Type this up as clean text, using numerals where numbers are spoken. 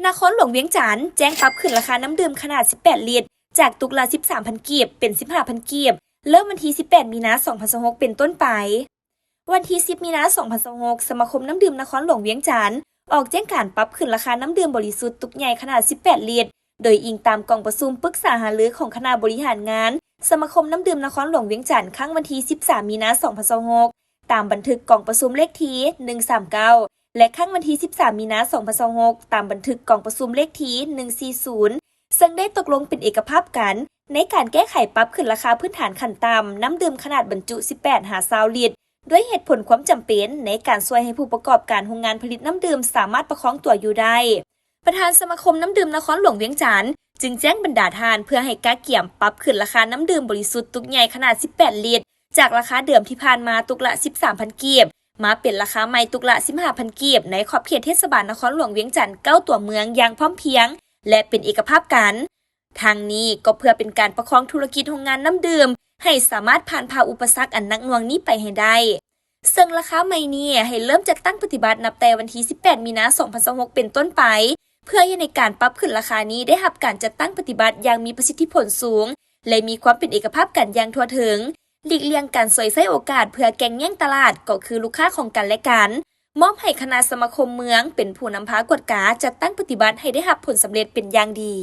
นครหลวงเวียงจันทร์แจ้งปรับขึ้นราคาน้ำดื่มขนาด 18 ลิตร จากตุกละ 13,000 กีบ เป็น 15,000 กีบ เริ่มวันที่ 18 มีนาคม 2026 เป็นต้นไป วันที่ 10 มีนาคม 2026 สมาคมน้ำดื่มนครหลวงเวียงจันทร์ออกแจ้งการปรับขึ้นราคาน้ำดื่มบริสุทธิ์ตุกใหญ่ขนาด 18 ลิตร โดยอิงตามกล่องประชุมปรึกษาหารือของคณะบริหารงานสมาคมน้ำดื่มนครหลวงเวียงจันทร์ครั้งวันที่ 13 มีนาคม 2026 ตามบันทึกกล่องประชุมเลขที่ 139 และครั้งวันที่ 13 มีนาคม 2026 ตามบันทึกกล่องประชุมเลขที่ 140 ซึ่งได้ตกลงเป็นเอกภาพกันในการแก้ไขปรับขึ้นราคาพื้นฐานขั้นต่ำน้ำดื่มขนาดบรรจุ 18-20 ลิตร ด้วยเหตุผลความจำเป็นในการช่วยให้ผู้ประกอบการโรงงานผลิตน้ำดื่มสามารถประคองตัวอยู่ได้ ประธานสมาคมน้ำดื่มนครหลวงเวียงจันทร์จึงแจ้งบรรดาทานเพื่อให้กาเกี่ยมปรับขึ้นราคาน้ำดื่มบริสุทธิ์ตุกใหญ่ขนาด 18 ลิตร จากราคาเดิมที่ผ่านมาตุกละ 13,000 กีบมาเป็นราคาใหม่ตุกละ 15,000 กีบในขอบเขตเทศบาลนครหลวงเวียงจันทร์9ตัวเมืองอย่างพร้อมเพรียงและเป็นเอกภาพกันทางนี้ก็เพื่อเป็นการประคองธุรกิจโรงงานน้ำดื่มให้สามารถผ่านอุปสรรคอันหนักหน่วงนี้ไปให้ได้ซึ่งราคาใหม่นี้ให้เริ่มจากตั้งปฏิบัตินับแต่วันที่ 18 มีนาคม 2026 เป็นต้นไปเพื่อให้ในการปรับขึ้นราคานี้ได้รับการจัดตั้งปฏิบัติอย่างมีประสิทธิผลสูงและมีความเป็นเอกภาพกันอย่างทั่วถึงหลีกเลี่ยงการสวยไส้โอกาสเพื่อแก่งแย่งตลาดก็คือลูกค้าของกันและกันมอบให้คณะสมาคมเมืองเป็นผู้นำพากวดกาจัดตั้งปฏิบัติให้ได้รับผลสำเร็จเป็นอย่างดี